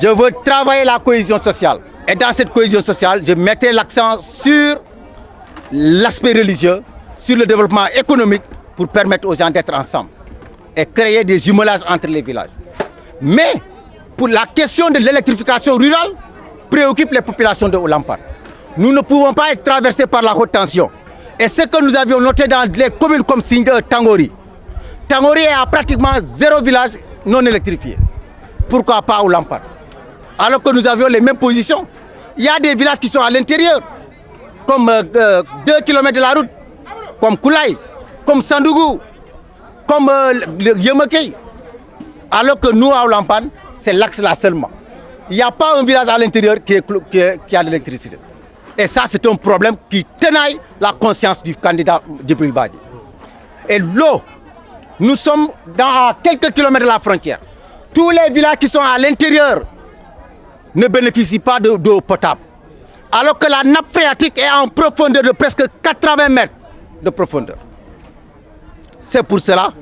Je veux travailler la cohésion sociale. Et dans cette cohésion sociale, je mettrai l'accent sur l'aspect religieux, sur le développement économique pour permettre aux gens d'être ensemble et créer des jumelages entre les villages. Mais pour la question de l'électrification rurale, préoccupe les populations de Haut-Lampane. Nous ne pouvons pas être traversés par la haute tension. Et ce que nous avions noté dans les communes comme Singue, Tangori. Tangori a pratiquement 0 village non électrifié. Pourquoi pas Haut-Lampane? Alors que nous avions les mêmes positions. Il y a des villages qui sont à l'intérieur, comme 2 km de la route, comme Koulaï, comme Sandougou, comme Yemekei. Alors que nous, à Haut-Lampane, c'est l'axe là seulement. Il n'y a pas un village à l'intérieur qui a de l'électricité. Et ça, c'est un problème qui tenaille la conscience du candidat Djibril Badji. Et l'eau, nous sommes à quelques kilomètres de la frontière. Tous les villages qui sont à l'intérieur ne bénéficient pas d'eau potable. Alors que la nappe phréatique est en profondeur de presque 80 mètres de profondeur. C'est pour cela,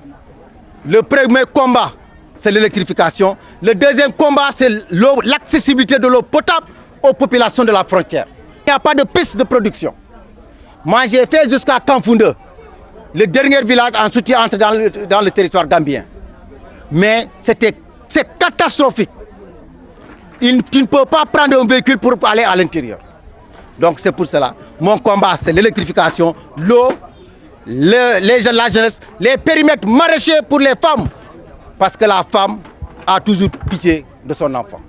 le premier combat, c'est l'électrification. Le deuxième combat, c'est l'accessibilité de l'eau potable aux populations de la frontière. Il n'y a pas de piste de production. Moi, j'ai fait jusqu'à Kanfounde, le dernier village en soutien entre dans le territoire gambien. Mais c'est catastrophique. Tu ne peux pas prendre un véhicule pour aller à l'intérieur. Donc c'est pour cela, mon combat, c'est l'électrification, l'eau, la jeunesse, les périmètres maraîchers pour les femmes. Parce que la femme a toujours pitié de son enfant.